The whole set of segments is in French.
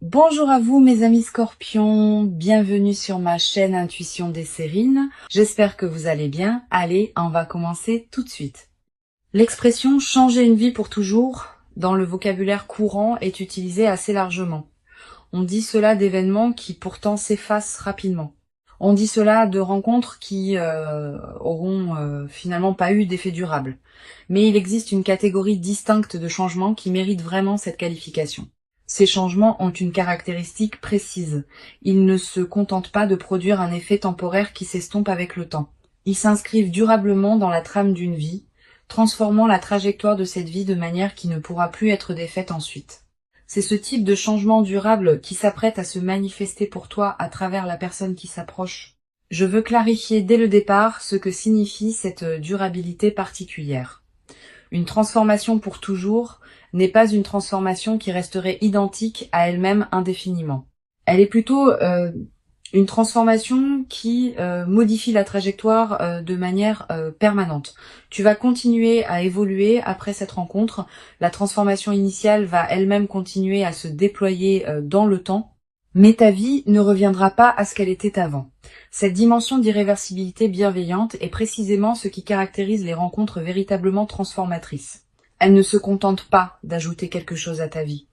Bonjour à vous mes amis scorpions, bienvenue sur ma chaîne Intuition des Sérines. J'espère que vous allez bien. Allez, on va commencer tout de suite. L'expression changer une vie pour toujours dans le vocabulaire courant est utilisée assez largement. On dit cela d'événements qui pourtant s'effacent rapidement. On dit cela de rencontres qui auront finalement pas eu d'effet durable. Mais il existe une catégorie distincte de changements qui méritent vraiment cette qualification. Ces changements ont une caractéristique précise. Ils ne se contentent pas de produire un effet temporaire qui s'estompe avec le temps. Ils s'inscrivent durablement dans la trame d'une vie, transformant la trajectoire de cette vie de manière qui ne pourra plus être défaite ensuite. C'est ce type de changement durable qui s'apprête à se manifester pour toi à travers la personne qui s'approche. Je veux clarifier dès le départ ce que signifie cette durabilité particulière. Une transformation pour toujours n'est pas une transformation qui resterait identique à elle-même indéfiniment. Elle est plutôt une transformation qui modifie la trajectoire de manière permanente. Tu vas continuer à évoluer après cette rencontre. La transformation initiale va elle-même continuer à se déployer dans le temps, mais ta vie ne reviendra pas à ce qu'elle était avant. Cette dimension d'irréversibilité bienveillante est précisément ce qui caractérise les rencontres véritablement transformatrices. Elle ne se contente pas d'ajouter quelque chose à ta vie.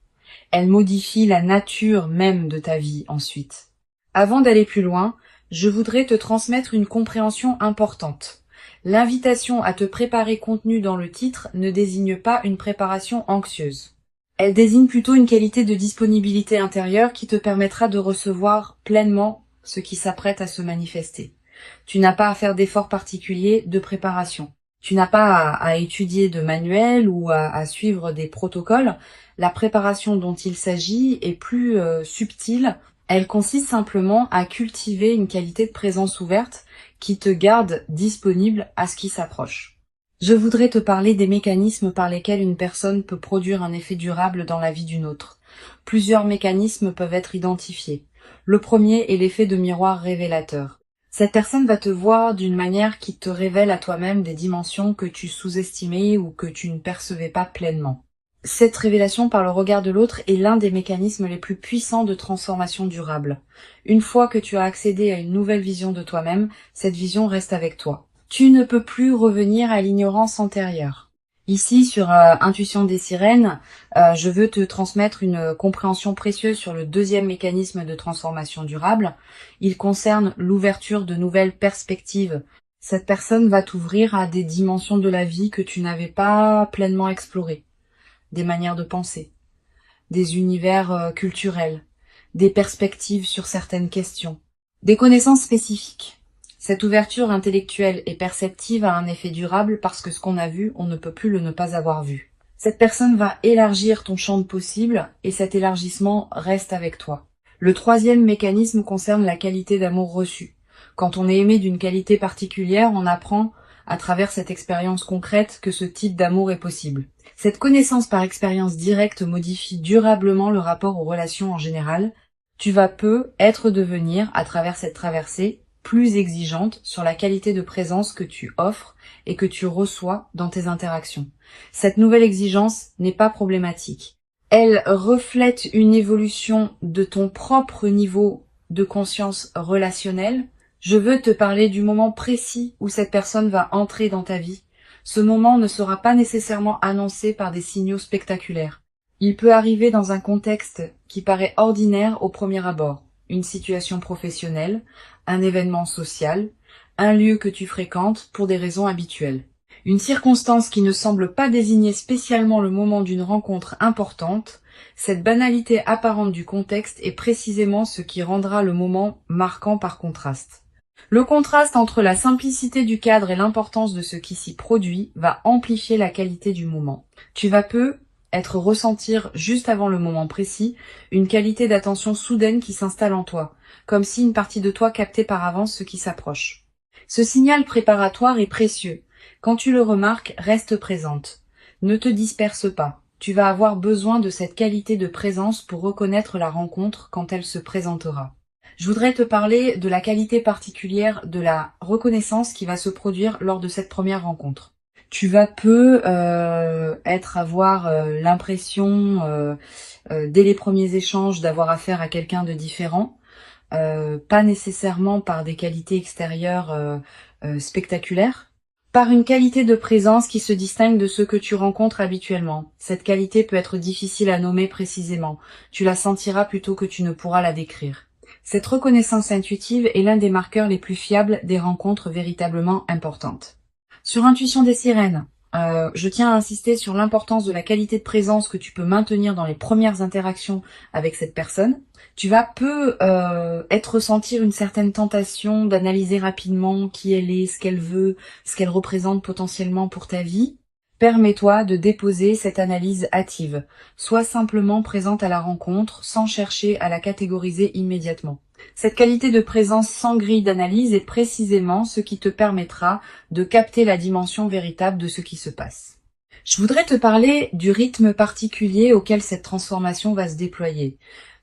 Elle modifie la nature même de ta vie ensuite. Avant d'aller plus loin, je voudrais te transmettre une compréhension importante. L'invitation à te préparer contenue dans le titre ne désigne pas une préparation anxieuse. Elle désigne plutôt une qualité de disponibilité intérieure qui te permettra de recevoir pleinement ce qui s'apprête à se manifester. Tu n'as pas à faire d'efforts particuliers de préparation. Tu n'as pas à étudier de manuels ou à suivre des protocoles. La préparation dont il s'agit est plus subtile. Elle consiste simplement à cultiver une qualité de présence ouverte qui te garde disponible à ce qui s'approche. Je voudrais te parler des mécanismes par lesquels une personne peut produire un effet durable dans la vie d'une autre. Plusieurs mécanismes peuvent être identifiés. Le premier est l'effet de miroir révélateur. Cette personne va te voir d'une manière qui te révèle à toi-même des dimensions que tu sous-estimais ou que tu ne percevais pas pleinement. Cette révélation par le regard de l'autre est l'un des mécanismes les plus puissants de transformation durable. Une fois que tu as accédé à une nouvelle vision de toi-même, cette vision reste avec toi. Tu ne peux plus revenir à l'ignorance antérieure. Ici, sur Intuition des Sirènes, je veux te transmettre une compréhension précieuse sur le deuxième mécanisme de transformation durable. Il concerne l'ouverture de nouvelles perspectives. Cette personne va t'ouvrir à des dimensions de la vie que tu n'avais pas pleinement explorées. Des manières de penser, des univers culturels, des perspectives sur certaines questions, des connaissances spécifiques. Cette ouverture intellectuelle et perceptive a un effet durable parce que ce qu'on a vu, on ne peut plus le ne pas avoir vu. Cette personne va élargir ton champ de possibles et cet élargissement reste avec toi. Le troisième mécanisme concerne la qualité d'amour reçu. Quand on est aimé d'une qualité particulière, on apprend à travers cette expérience concrète que ce type d'amour est possible. Cette connaissance par expérience directe modifie durablement le rapport aux relations en général. Tu vas devenir, à travers cette traversée, plus exigeante sur la qualité de présence que tu offres et que tu reçois dans tes interactions. Cette nouvelle exigence n'est pas problématique. Elle reflète une évolution de ton propre niveau de conscience relationnelle. Je veux te parler du moment précis où cette personne va entrer dans ta vie. Ce moment ne sera pas nécessairement annoncé par des signaux spectaculaires. Il peut arriver dans un contexte qui paraît ordinaire au premier abord. Une situation professionnelle, un événement social, un lieu que tu fréquentes pour des raisons habituelles. Une circonstance qui ne semble pas désigner spécialement le moment d'une rencontre importante, cette banalité apparente du contexte est précisément ce qui rendra le moment marquant par contraste. Le contraste entre la simplicité du cadre et l'importance de ce qui s'y produit va amplifier la qualité du moment. Tu vas ressentir juste avant le moment précis une qualité d'attention soudaine qui s'installe en toi, comme si une partie de toi captait par avance ce qui s'approche. Ce signal préparatoire est précieux. Quand tu le remarques, reste présente. Ne te disperse pas. Tu vas avoir besoin de cette qualité de présence pour reconnaître la rencontre quand elle se présentera. Je voudrais te parler de la qualité particulière de la reconnaissance qui va se produire lors de cette première rencontre. Tu vas peu avoir l'impression, dès les premiers échanges, d'avoir affaire à quelqu'un de différent, pas nécessairement par des qualités extérieures spectaculaires, par une qualité de présence qui se distingue de ceux que tu rencontres habituellement. Cette qualité peut être difficile à nommer précisément. Tu la sentiras plutôt que tu ne pourras la décrire. Cette reconnaissance intuitive est l'un des marqueurs les plus fiables des rencontres véritablement importantes. Sur Intuition des sirènes, je tiens à insister sur l'importance de la qualité de présence que tu peux maintenir dans les premières interactions avec cette personne. Tu vas ressentir une certaine tentation d'analyser rapidement qui elle est, ce qu'elle veut, ce qu'elle représente potentiellement pour ta vie. Permets-toi de déposer cette analyse hâtive. Sois simplement présente à la rencontre sans chercher à la catégoriser immédiatement. Cette qualité de présence sans grille d'analyse est précisément ce qui te permettra de capter la dimension véritable de ce qui se passe. Je voudrais te parler du rythme particulier auquel cette transformation va se déployer.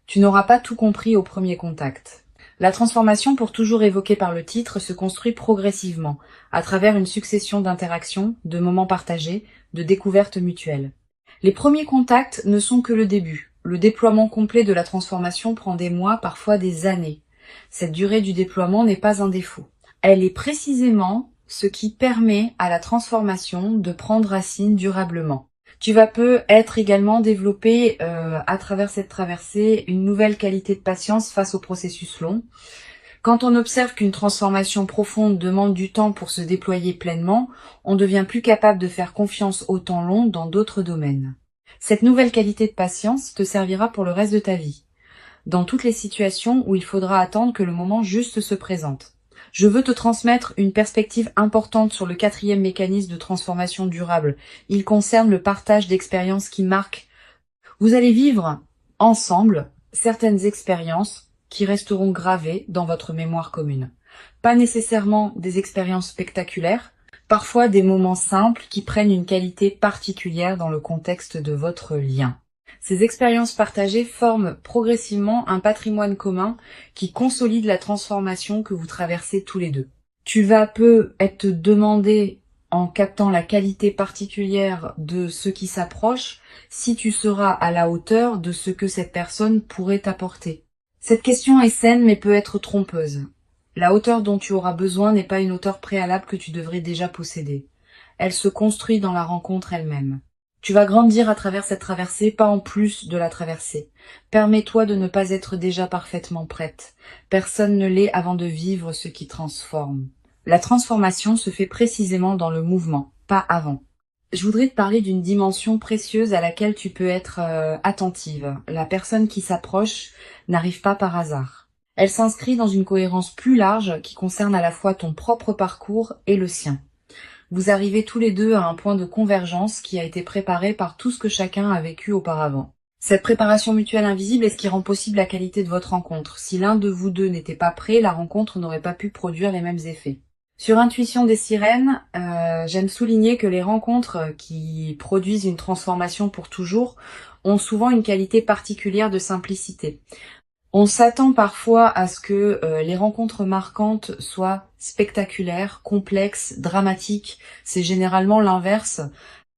Tu n'auras pas tout compris au premier contact. La transformation, pour toujours évoquée par le titre, se construit progressivement, à travers une succession d'interactions, de moments partagés, de découvertes mutuelles. Les premiers contacts ne sont que le début. Le déploiement complet de la transformation prend des mois, parfois des années. Cette durée du déploiement n'est pas un défaut. Elle est précisément ce qui permet à la transformation de prendre racine durablement. Tu vas être également développé à travers cette traversée une nouvelle qualité de patience face au processus long. Quand on observe qu'une transformation profonde demande du temps pour se déployer pleinement, on devient plus capable de faire confiance au temps long dans d'autres domaines. Cette nouvelle qualité de patience te servira pour le reste de ta vie, dans toutes les situations où il faudra attendre que le moment juste se présente. Je veux te transmettre une perspective importante sur le 4e mécanisme de transformation durable. Il concerne le partage d'expériences qui marquent. Vous allez vivre ensemble certaines expériences qui resteront gravées dans votre mémoire commune. Pas nécessairement des expériences spectaculaires, parfois des moments simples qui prennent une qualité particulière dans le contexte de votre lien. Ces expériences partagées forment progressivement un patrimoine commun qui consolide la transformation que vous traversez tous les deux. Tu vas être demandé, en captant la qualité particulière de ce qui s'approche, si tu seras à la hauteur de ce que cette personne pourrait t'apporter. Cette question est saine mais peut être trompeuse. La hauteur dont tu auras besoin n'est pas une hauteur préalable que tu devrais déjà posséder. Elle se construit dans la rencontre elle-même. Tu vas grandir à travers cette traversée, pas en plus de la traversée. Permets-toi de ne pas être déjà parfaitement prête. Personne ne l'est avant de vivre ce qui transforme. La transformation se fait précisément dans le mouvement, pas avant. Je voudrais te parler d'une dimension précieuse à laquelle tu peux être attentive. La personne qui s'approche n'arrive pas par hasard. Elle s'inscrit dans une cohérence plus large qui concerne à la fois ton propre parcours et le sien. Vous arrivez tous les deux à un point de convergence qui a été préparé par tout ce que chacun a vécu auparavant. Cette préparation mutuelle invisible est ce qui rend possible la qualité de votre rencontre. Si l'un de vous deux n'était pas prêt, la rencontre n'aurait pas pu produire les mêmes effets. Sur Intuition des sirènes, j'aime souligner que les rencontres qui produisent une transformation pour toujours ont souvent une qualité particulière de simplicité. On s'attend parfois à ce que les rencontres marquantes soient spectaculaires, complexes, dramatiques. C'est généralement l'inverse.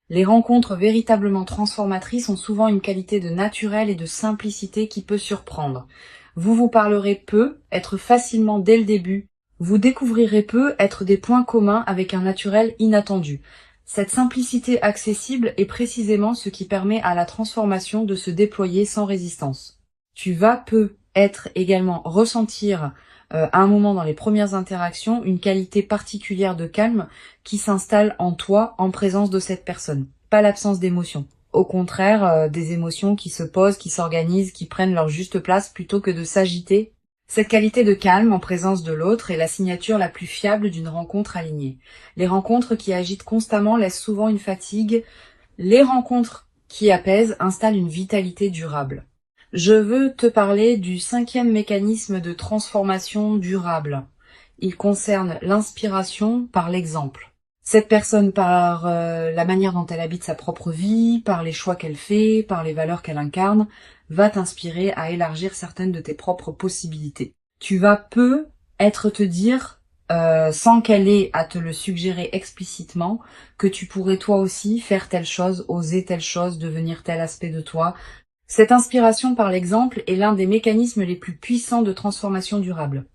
Les rencontres véritablement transformatrices ont souvent une qualité de naturel et de simplicité qui peut surprendre. Vous vous parlerez peu, être facilement dès le début. Vous découvrirez peu, être des points communs avec un naturel inattendu. Cette simplicité accessible est précisément ce qui permet à la transformation de se déployer sans résistance. Tu vas être également ressentir à un moment dans les premières interactions une qualité particulière de calme qui s'installe en toi en présence de cette personne. Pas l'absence d'émotions. Au contraire, des émotions qui se posent, qui s'organisent, qui prennent leur juste place plutôt que de s'agiter. Cette qualité de calme en présence de l'autre est la signature la plus fiable d'une rencontre alignée. Les rencontres qui agitent constamment laissent souvent une fatigue. Les rencontres qui apaisent installent une vitalité durable. Je veux te parler du 5e mécanisme de transformation durable. Il concerne l'inspiration par l'exemple. Cette personne, par la manière dont elle habite sa propre vie, par les choix qu'elle fait, par les valeurs qu'elle incarne, va t'inspirer à élargir certaines de tes propres possibilités. Tu vas te dire sans qu'elle ait à te le suggérer explicitement, que tu pourrais toi aussi faire telle chose, oser telle chose, devenir tel aspect de toi. Cette inspiration par l'exemple est l'un des mécanismes les plus puissants de transformation durable.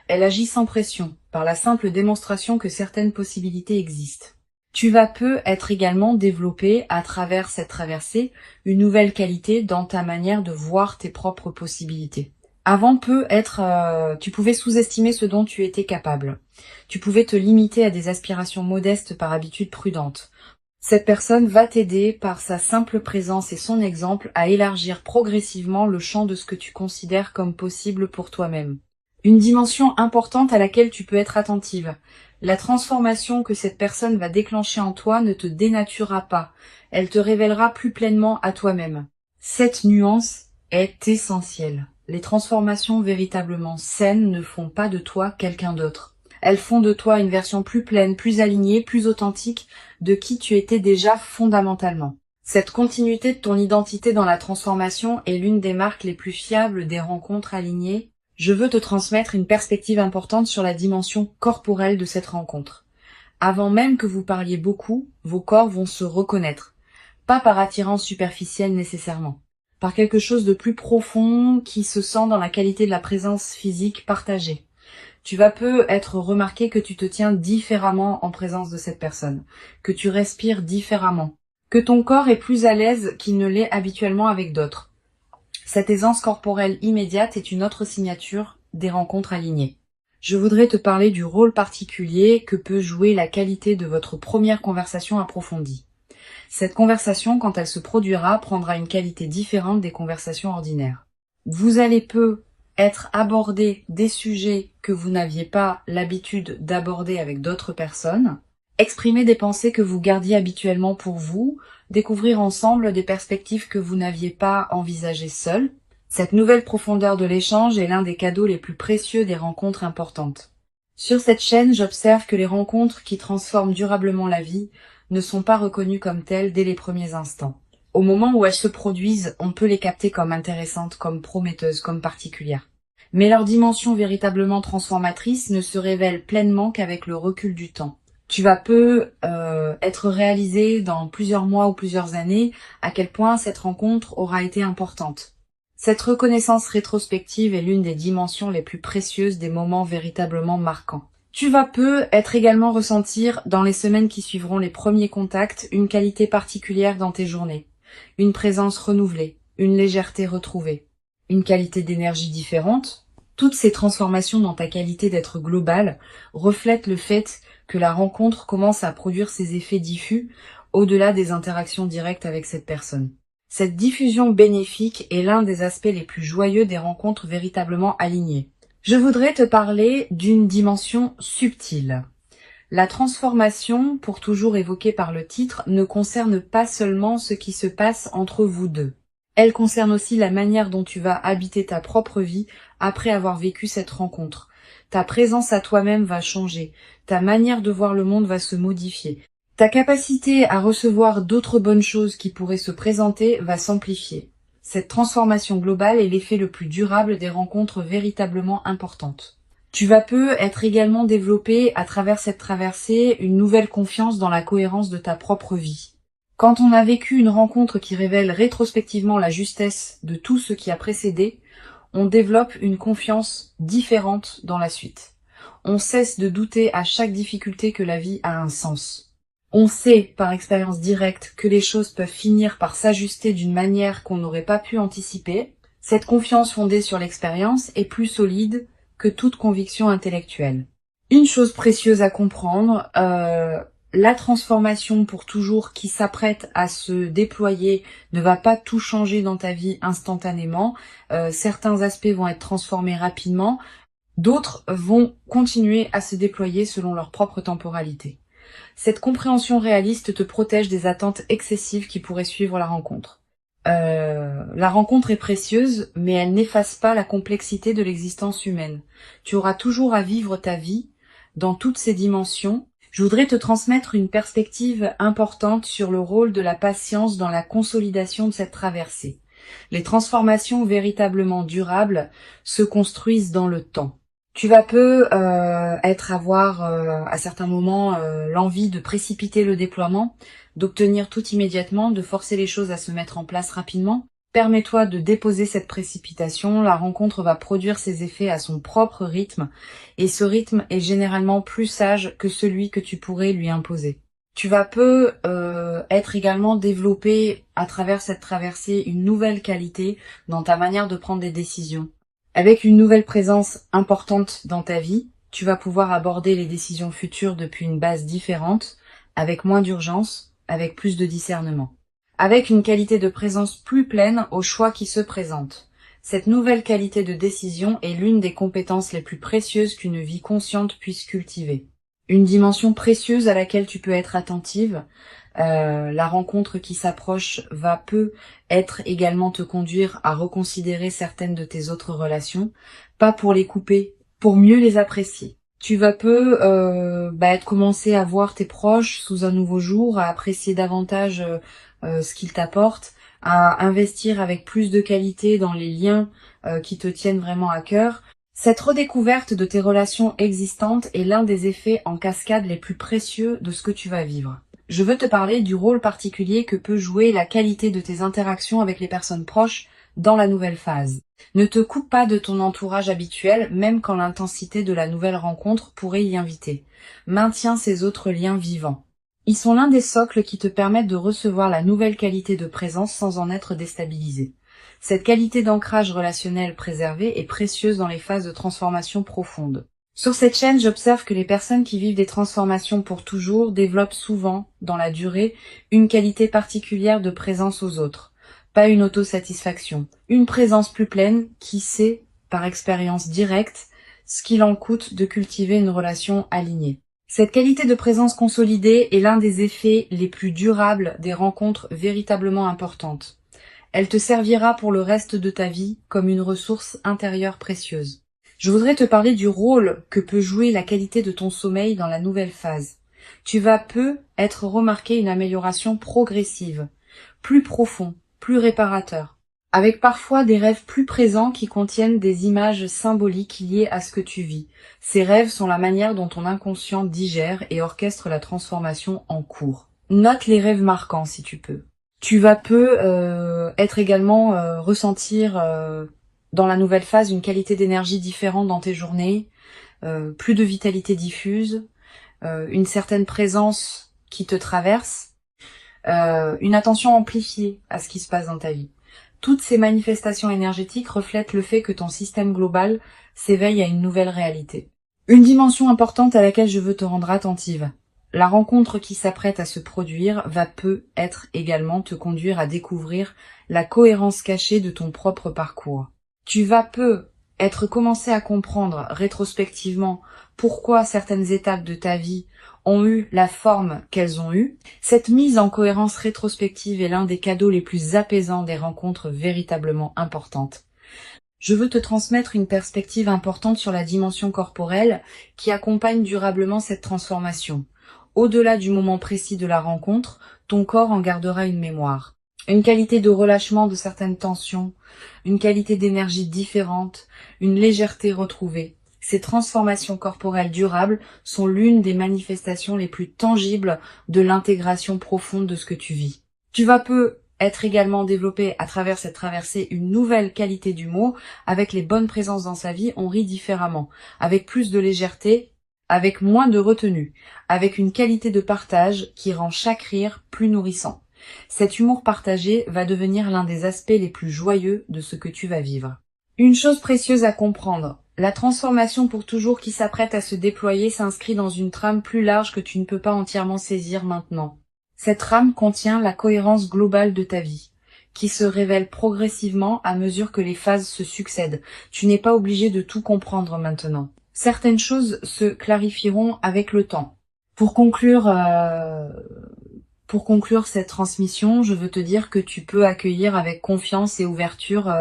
Elle agit sans pression, par la simple démonstration que certaines possibilités existent. Tu vas peu être également développé, à travers cette traversée, une nouvelle qualité dans ta manière de voir tes propres possibilités. Avant tu pouvais sous-estimer ce dont tu étais capable. Tu pouvais te limiter à des aspirations modestes par habitude prudente. Cette personne va t'aider par sa simple présence et son exemple à élargir progressivement le champ de ce que tu considères comme possible pour toi-même. Une dimension importante à laquelle tu peux être attentive. La transformation que cette personne va déclencher en toi ne te dénaturera pas. Elle te révélera plus pleinement à toi-même. Cette nuance est essentielle. Les transformations véritablement saines ne font pas de toi quelqu'un d'autre. Elles font de toi une version plus pleine, plus alignée, plus authentique de qui tu étais déjà fondamentalement. Cette continuité de ton identité dans la transformation est l'une des marques les plus fiables des rencontres alignées. Je veux te transmettre une perspective importante sur la dimension corporelle de cette rencontre. Avant même que vous parliez beaucoup, vos corps vont se reconnaître. Pas par attirance superficielle nécessairement. Par quelque chose de plus profond qui se sent dans la qualité de la présence physique partagée. Tu vas peu être remarqué que tu te tiens différemment en présence de cette personne, que tu respires différemment, que ton corps est plus à l'aise qu'il ne l'est habituellement avec d'autres. Cette aisance corporelle immédiate est une autre signature des rencontres alignées. Je voudrais te parler du rôle particulier que peut jouer la qualité de votre première conversation approfondie. Cette conversation, quand elle se produira, prendra une qualité différente des conversations ordinaires. Vous allez peu être abordé des sujets que vous n'aviez pas l'habitude d'aborder avec d'autres personnes, exprimer des pensées que vous gardiez habituellement pour vous, découvrir ensemble des perspectives que vous n'aviez pas envisagées seul. Cette nouvelle profondeur de l'échange est l'un des cadeaux les plus précieux des rencontres importantes. Sur cette chaîne, j'observe que les rencontres qui transforment durablement la vie ne sont pas reconnues comme telles dès les premiers instants. Au moment où elles se produisent, on peut les capter comme intéressantes, comme prometteuses, comme particulières. Mais leur dimension véritablement transformatrice ne se révèle pleinement qu'avec le recul du temps. Tu vas peu être réalisé dans plusieurs mois ou plusieurs années à quel point cette rencontre aura été importante. Cette reconnaissance rétrospective est l'une des dimensions les plus précieuses des moments véritablement marquants. Tu vas peu être également ressentir dans les semaines qui suivront les premiers contacts une qualité particulière dans tes journées, une présence renouvelée, une légèreté retrouvée, une qualité d'énergie différente. Toutes ces transformations dans ta qualité d'être global reflètent le fait que la rencontre commence à produire ses effets diffus au-delà des interactions directes avec cette personne. Cette diffusion bénéfique est l'un des aspects les plus joyeux des rencontres véritablement alignées. Je voudrais te parler d'une dimension subtile. La transformation, pour toujours évoquée par le titre, ne concerne pas seulement ce qui se passe entre vous deux. Elle concerne aussi la manière dont tu vas habiter ta propre vie après avoir vécu cette rencontre. Ta présence à toi-même va changer, ta manière de voir le monde va se modifier. Ta capacité à recevoir d'autres bonnes choses qui pourraient se présenter va s'amplifier. Cette transformation globale est l'effet le plus durable des rencontres véritablement importantes. Tu vas peu être également développé à travers cette traversée une nouvelle confiance dans la cohérence de ta propre vie. Quand on a vécu une rencontre qui révèle rétrospectivement la justesse de tout ce qui a précédé, on développe une confiance différente dans la suite. On cesse de douter à chaque difficulté que la vie a un sens. On sait, par expérience directe, que les choses peuvent finir par s'ajuster d'une manière qu'on n'aurait pas pu anticiper. Cette confiance fondée sur l'expérience est plus solide que toute conviction intellectuelle. Une chose précieuse à comprendre, la transformation pour toujours qui s'apprête à se déployer ne va pas tout changer dans ta vie instantanément. Certains aspects vont être transformés rapidement, d'autres vont continuer à se déployer selon leur propre temporalité. Cette compréhension réaliste te protège des attentes excessives qui pourraient suivre la rencontre. La rencontre est précieuse, mais elle n'efface pas la complexité de l'existence humaine. Tu auras toujours à vivre ta vie dans toutes ses dimensions. Je voudrais te transmettre une perspective importante sur le rôle de la patience dans la consolidation de cette traversée. Les transformations véritablement durables se construisent dans le temps. Tu vas avoir à certains moments l'envie de précipiter le déploiement, d'obtenir tout immédiatement, de forcer les choses à se mettre en place rapidement. Permets-toi de déposer cette précipitation, la rencontre va produire ses effets à son propre rythme, et ce rythme est généralement plus sage que celui que tu pourrais lui imposer. Tu vas être également développé à travers cette traversée une nouvelle qualité dans ta manière de prendre des décisions. Avec une nouvelle présence importante dans ta vie, tu vas pouvoir aborder les décisions futures depuis une base différente, avec moins d'urgence, avec plus de discernement. Avec une qualité de présence plus pleine aux choix qui se présentent. Cette nouvelle qualité de décision est l'une des compétences les plus précieuses qu'une vie consciente puisse cultiver. Une dimension précieuse à laquelle tu peux être attentive. La rencontre qui s'approche va être également te conduire à reconsidérer certaines de tes autres relations, pas pour les couper, pour mieux les apprécier. Tu vas commencer à voir tes proches sous un nouveau jour, à apprécier davantage ce qu'ils t'apportent, à investir avec plus de qualité dans les liens qui te tiennent vraiment à cœur. Cette redécouverte de tes relations existantes est l'un des effets en cascade les plus précieux de ce que tu vas vivre. Je veux te parler du rôle particulier que peut jouer la qualité de tes interactions avec les personnes proches dans la nouvelle phase. Ne te coupe pas de ton entourage habituel, même quand l'intensité de la nouvelle rencontre pourrait y inviter. Maintiens ces autres liens vivants. Ils sont l'un des socles qui te permettent de recevoir la nouvelle qualité de présence sans en être déstabilisé. Cette qualité d'ancrage relationnel préservé est précieuse dans les phases de transformation profonde. Sur cette chaîne, j'observe que les personnes qui vivent des transformations pour toujours développent souvent, dans la durée, une qualité particulière de présence aux autres. Pas une autosatisfaction, une présence plus pleine qui sait, par expérience directe, ce qu'il en coûte de cultiver une relation alignée. Cette qualité de présence consolidée est l'un des effets les plus durables des rencontres véritablement importantes. Elle te servira pour le reste de ta vie comme une ressource intérieure précieuse. Je voudrais te parler du rôle que peut jouer la qualité de ton sommeil dans la nouvelle phase. Tu vas être remarqué une amélioration progressive, plus profond, plus réparateur, avec parfois des rêves plus présents qui contiennent des images symboliques liées à ce que tu vis. Ces rêves sont la manière dont ton inconscient digère et orchestre la transformation en cours. Note les rêves marquants si tu peux. Tu vas être également ressentir dans la nouvelle phase une qualité d'énergie différente dans tes journées, plus de vitalité diffuse, une certaine présence qui te traverse, une attention amplifiée à ce qui se passe dans ta vie. Toutes ces manifestations énergétiques reflètent le fait que ton système global s'éveille à une nouvelle réalité. Une dimension importante à laquelle je veux te rendre attentive. La rencontre qui s'apprête à se produire va peut-être également te conduire à découvrir la cohérence cachée de ton propre parcours. Tu vas être commencé à comprendre rétrospectivement pourquoi certaines étapes de ta vie ont eu la forme qu'elles ont eue. Cette mise en cohérence rétrospective est l'un des cadeaux les plus apaisants des rencontres véritablement importantes. Je veux te transmettre une perspective importante sur la dimension corporelle qui accompagne durablement cette transformation. Au-delà du moment précis de la rencontre, ton corps en gardera une mémoire. Une qualité de relâchement de certaines tensions, une qualité d'énergie différente, une légèreté retrouvée. Ces transformations corporelles durables sont l'une des manifestations les plus tangibles de l'intégration profonde de ce que tu vis. Tu vas être également développé à travers cette traversée une nouvelle qualité d'humour. Avec les bonnes présences dans sa vie, on rit différemment, avec plus de légèreté, avec moins de retenue, avec une qualité de partage qui rend chaque rire plus nourrissant. Cet humour partagé va devenir l'un des aspects les plus joyeux de ce que tu vas vivre. Une chose précieuse à comprendre, la transformation pour toujours qui s'apprête à se déployer s'inscrit dans une trame plus large que tu ne peux pas entièrement saisir maintenant. Cette trame contient la cohérence globale de ta vie, qui se révèle progressivement à mesure que les phases se succèdent. Tu n'es pas obligé de tout comprendre maintenant. Certaines choses se clarifieront avec le temps. Pour conclure cette transmission, je veux te dire que tu peux accueillir avec confiance et ouverture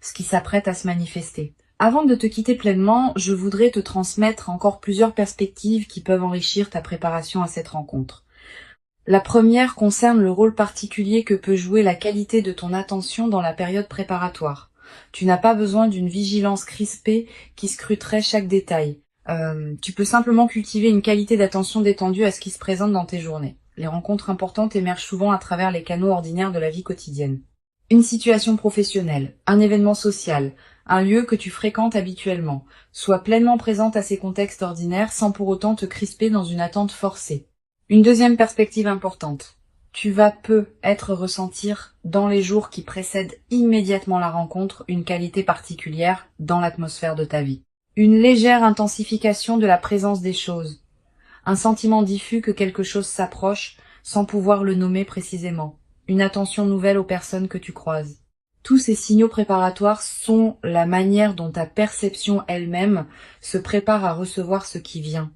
ce qui s'apprête à se manifester. Avant de te quitter pleinement, je voudrais te transmettre encore plusieurs perspectives qui peuvent enrichir ta préparation à cette rencontre. La première concerne le rôle particulier que peut jouer la qualité de ton attention dans la période préparatoire. Tu n'as pas besoin d'une vigilance crispée qui scruterait chaque détail. Tu peux simplement cultiver une qualité d'attention détendue à ce qui se présente dans tes journées. Les rencontres importantes émergent souvent à travers les canaux ordinaires de la vie quotidienne. Une situation professionnelle, un événement social, un lieu que tu fréquentes habituellement. Sois pleinement présente à ces contextes ordinaires sans pour autant te crisper dans une attente forcée. Une deuxième perspective importante. Tu vas peut-être ressentir dans les jours qui précèdent immédiatement la rencontre une qualité particulière dans l'atmosphère de ta vie. Une légère intensification de la présence des choses. Un sentiment diffus que quelque chose s'approche sans pouvoir le nommer précisément. Une attention nouvelle aux personnes que tu croises. Tous ces signaux préparatoires sont la manière dont ta perception elle-même se prépare à recevoir ce qui vient.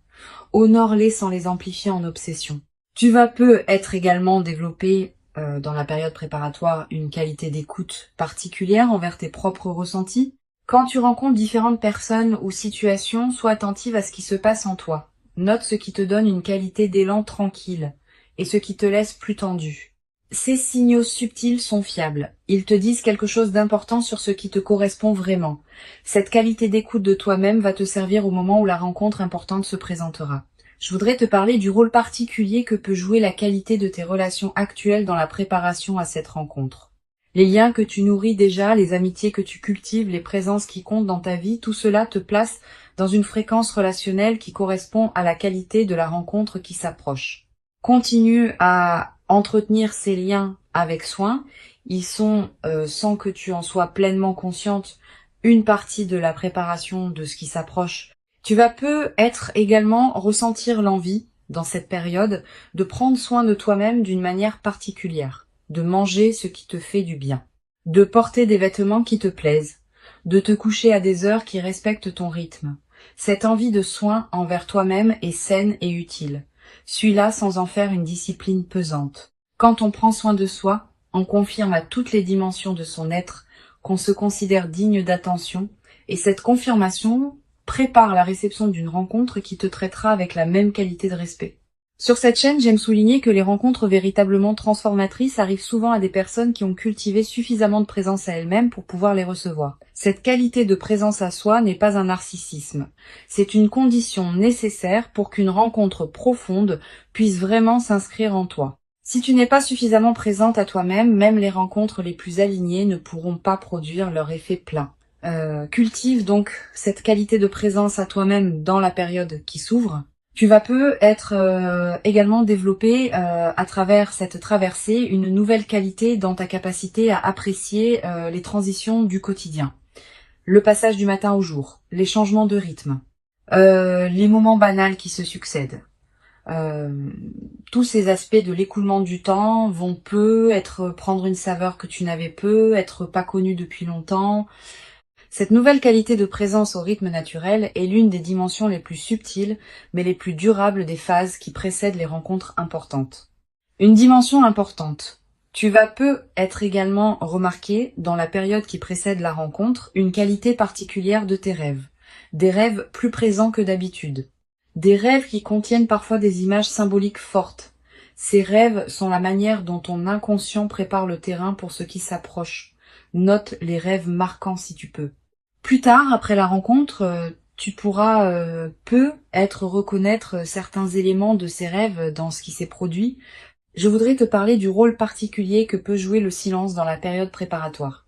Honore-les sans les amplifier en obsession. Tu vas peut-être également développer dans la période préparatoire une qualité d'écoute particulière envers tes propres ressentis. Quand tu rencontres différentes personnes ou situations, sois attentive à ce qui se passe en toi. Note ce qui te donne une qualité d'élan tranquille et ce qui te laisse plus tendu. Ces signaux subtils sont fiables. Ils te disent quelque chose d'important sur ce qui te correspond vraiment. Cette qualité d'écoute de toi-même va te servir au moment où la rencontre importante se présentera. Je voudrais te parler du rôle particulier que peut jouer la qualité de tes relations actuelles dans la préparation à cette rencontre. Les liens que tu nourris déjà, les amitiés que tu cultives, les présences qui comptent dans ta vie, tout cela te place dans une fréquence relationnelle qui correspond à la qualité de la rencontre qui s'approche. Continue à entretenir ces liens avec soin. Ils sont, sans que tu en sois pleinement consciente, une partie de la préparation de ce qui s'approche. Tu vas peut-être également ressentir l'envie, dans cette période, de prendre soin de toi-même d'une manière particulière, de manger ce qui te fait du bien, de porter des vêtements qui te plaisent, de te coucher à des heures qui respectent ton rythme. Cette envie de soin envers toi-même est saine et utile. Suis-la sans en faire une discipline pesante. Quand on prend soin de soi, on confirme à toutes les dimensions de son être qu'on se considère digne d'attention, et cette confirmation prépare la réception d'une rencontre qui te traitera avec la même qualité de respect. Sur cette chaîne, j'aime souligner que les rencontres véritablement transformatrices arrivent souvent à des personnes qui ont cultivé suffisamment de présence à elles-mêmes pour pouvoir les recevoir. Cette qualité de présence à soi n'est pas un narcissisme. C'est une condition nécessaire pour qu'une rencontre profonde puisse vraiment s'inscrire en toi. Si tu n'es pas suffisamment présente à toi-même, même les rencontres les plus alignées ne pourront pas produire leur effet plein. Cultive donc cette qualité de présence à toi-même dans la période qui s'ouvre. Tu vas peut-être également développer à travers cette traversée une nouvelle qualité dans ta capacité à apprécier les transitions du quotidien. Le passage du matin au jour, les changements de rythme, les moments banals qui se succèdent. Tous ces aspects de l'écoulement du temps vont prendre une saveur que tu n'avais être pas connue depuis longtemps. Cette nouvelle qualité de présence au rythme naturel est l'une des dimensions les plus subtiles, mais les plus durables des phases qui précèdent les rencontres importantes. Une dimension importante. Tu vas peut-être également remarquer, dans la période qui précède la rencontre, une qualité particulière de tes rêves. Des rêves plus présents que d'habitude. Des rêves qui contiennent parfois des images symboliques fortes. Ces rêves sont la manière dont ton inconscient prépare le terrain pour ce qui s'approche. Note les rêves marquants si tu peux. Plus tard, après la rencontre, tu pourras peut-être reconnaître certains éléments de ces rêves dans ce qui s'est produit. Je voudrais te parler du rôle particulier que peut jouer le silence dans la période préparatoire.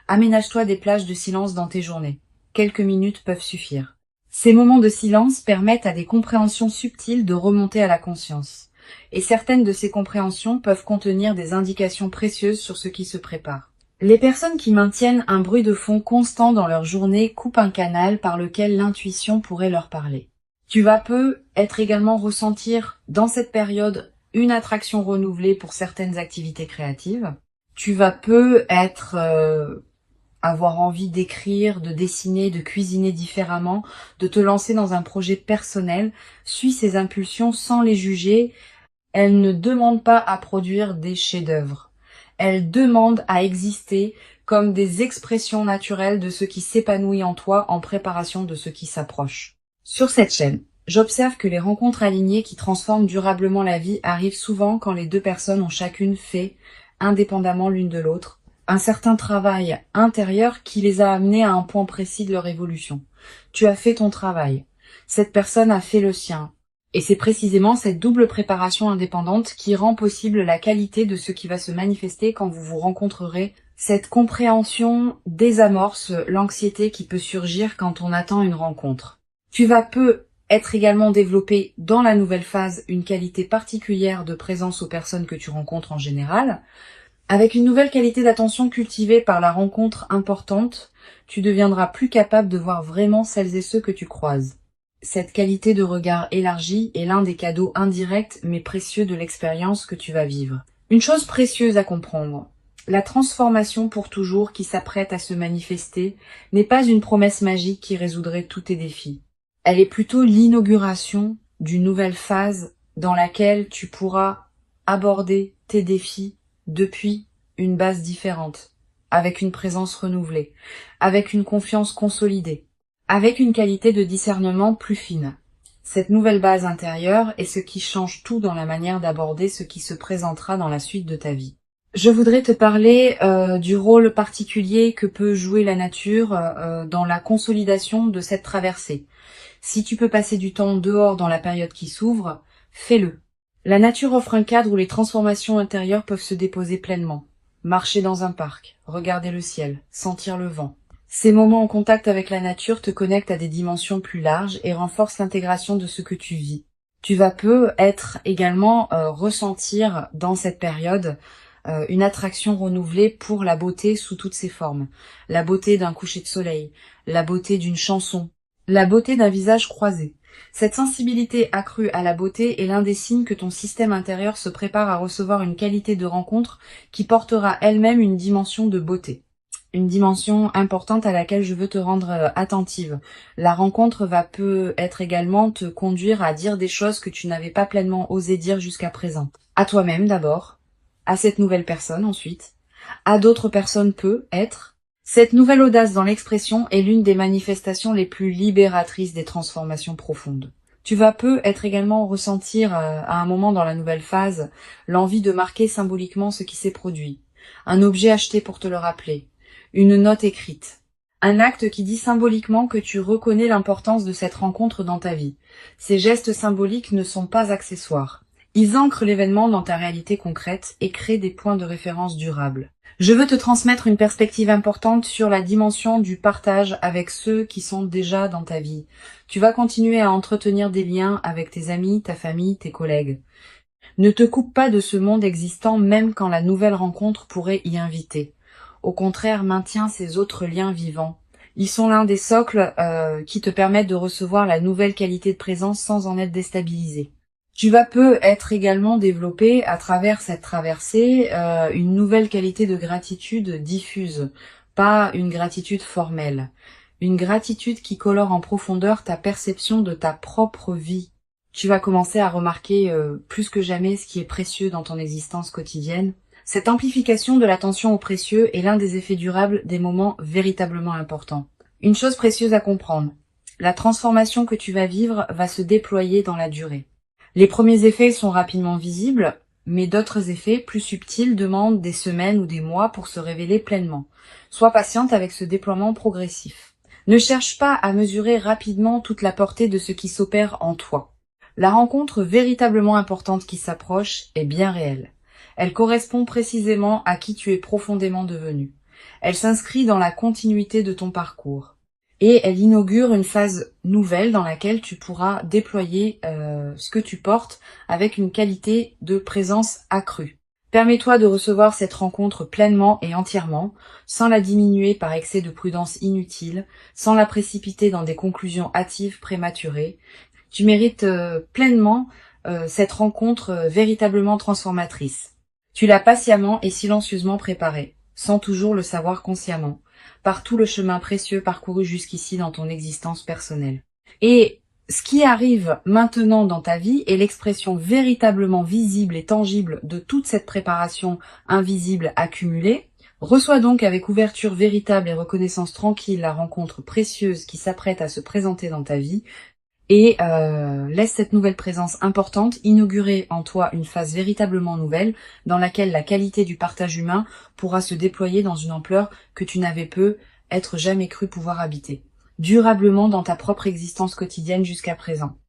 Aménage-toi des plages de silence dans tes journées. Quelques minutes peuvent suffire. Ces moments de silence permettent à des compréhensions subtiles de remonter à la conscience. Et certaines de ces compréhensions peuvent contenir des indications précieuses sur ce qui se prépare. Les personnes qui maintiennent un bruit de fond constant dans leur journée coupent un canal par lequel l'intuition pourrait leur parler. Tu vas peut-être également ressentir dans cette période une attraction renouvelée pour certaines activités créatives. Tu vas peut-être avoir envie d'écrire, de dessiner, de cuisiner différemment, de te lancer dans un projet personnel. Suis ces impulsions sans les juger. Elles ne demandent pas à produire des chefs-d'œuvre. Elles demandent à exister comme des expressions naturelles de ce qui s'épanouit en toi en préparation de ce qui s'approche. Sur cette chaîne, j'observe que les rencontres alignées qui transforment durablement la vie arrivent souvent quand les deux personnes ont chacune fait, indépendamment l'une de l'autre, un certain travail intérieur qui les a amenés à un point précis de leur évolution. Tu as fait ton travail. Cette personne a fait le sien. Et c'est précisément cette double préparation indépendante qui rend possible la qualité de ce qui va se manifester quand vous vous rencontrerez. Cette compréhension désamorce l'anxiété qui peut surgir quand on attend une rencontre. Tu vas peu être également développé dans la nouvelle phase une qualité particulière de présence aux personnes que tu rencontres en général. Avec une nouvelle qualité d'attention cultivée par la rencontre importante, tu deviendras plus capable de voir vraiment celles et ceux que tu croises. Cette qualité de regard élargi est l'un des cadeaux indirects mais précieux de l'expérience que tu vas vivre. Une chose précieuse à comprendre. La transformation pour toujours qui s'apprête à se manifester n'est pas une promesse magique qui résoudrait tous tes défis. Elle est plutôt l'inauguration d'une nouvelle phase dans laquelle tu pourras aborder tes défis depuis une base différente, avec une présence renouvelée, avec une confiance consolidée, avec une qualité de discernement plus fine. Cette nouvelle base intérieure est ce qui change tout dans la manière d'aborder ce qui se présentera dans la suite de ta vie. Je voudrais te parler du rôle particulier que peut jouer la nature dans la consolidation de cette traversée. Si tu peux passer du temps dehors dans la période qui s'ouvre, fais-le. La nature offre un cadre où les transformations intérieures peuvent se déposer pleinement. Marcher dans un parc, regarder le ciel, sentir le vent. Ces moments en contact avec la nature te connectent à des dimensions plus larges et renforcent l'intégration de ce que tu vis. Tu vas peu être également ressentir dans cette période une attraction renouvelée pour la beauté sous toutes ses formes. La beauté d'un coucher de soleil, la beauté d'une chanson, la beauté d'un visage croisé. Cette sensibilité accrue à la beauté est l'un des signes que ton système intérieur se prépare à recevoir une qualité de rencontre qui portera elle-même une dimension de beauté. Une dimension importante à laquelle je veux te rendre attentive. La rencontre va peut être également te conduire à dire des choses que tu n'avais pas pleinement osé dire jusqu'à présent. À toi-même d'abord, à cette nouvelle personne ensuite, à d'autres personnes peut-être. Cette nouvelle audace dans l'expression est l'une des manifestations les plus libératrices des transformations profondes. Tu vas peu être également ressentir à un moment dans la nouvelle phase l'envie de marquer symboliquement ce qui s'est produit. Un objet acheté pour te le rappeler. Une note écrite. Un acte qui dit symboliquement que tu reconnais l'importance de cette rencontre dans ta vie. Ces gestes symboliques ne sont pas accessoires. Ils ancrent l'événement dans ta réalité concrète et créent des points de référence durables. Je veux te transmettre une perspective importante sur la dimension du partage avec ceux qui sont déjà dans ta vie. Tu vas continuer à entretenir des liens avec tes amis, ta famille, tes collègues. Ne te coupe pas de ce monde existant même quand la nouvelle rencontre pourrait y inviter. Au contraire, maintiens ces autres liens vivants. Ils sont l'un des socles qui te permettent de recevoir la nouvelle qualité de présence sans en être déstabilisé. Tu vas peu être également développé à travers cette traversée une nouvelle qualité de gratitude diffuse, pas une gratitude formelle. Une gratitude qui colore en profondeur ta perception de ta propre vie. Tu vas commencer à remarquer plus que jamais ce qui est précieux dans ton existence quotidienne. Cette amplification de l'attention au précieux est l'un des effets durables des moments véritablement importants. Une chose précieuse à comprendre, la transformation que tu vas vivre va se déployer dans la durée. Les premiers effets sont rapidement visibles, mais d'autres effets plus subtils demandent des semaines ou des mois pour se révéler pleinement. Sois patiente avec ce déploiement progressif. Ne cherche pas à mesurer rapidement toute la portée de ce qui s'opère en toi. La rencontre véritablement importante qui s'approche est bien réelle. Elle correspond précisément à qui tu es profondément devenu. Elle s'inscrit dans la continuité de ton parcours. Et elle inaugure une phase nouvelle dans laquelle tu pourras déployer ce que tu portes avec une qualité de présence accrue. Permets-toi de recevoir cette rencontre pleinement et entièrement, sans la diminuer par excès de prudence inutile, sans la précipiter dans des conclusions hâtives prématurées. Tu mérites pleinement cette rencontre véritablement transformatrice. Tu l'as patiemment et silencieusement préparée, sans toujours le savoir consciemment, par tout le chemin précieux parcouru jusqu'ici dans ton existence personnelle. Et ce qui arrive maintenant dans ta vie est l'expression véritablement visible et tangible de toute cette préparation invisible accumulée. Reçois donc avec ouverture véritable et reconnaissance tranquille la rencontre précieuse qui s'apprête à se présenter dans ta vie et laisse cette nouvelle présence importante inaugurer en toi une phase véritablement nouvelle dans laquelle la qualité du partage humain pourra se déployer dans une ampleur que tu n'avais peut-être jamais cru pouvoir habiter, durablement dans ta propre existence quotidienne jusqu'à présent.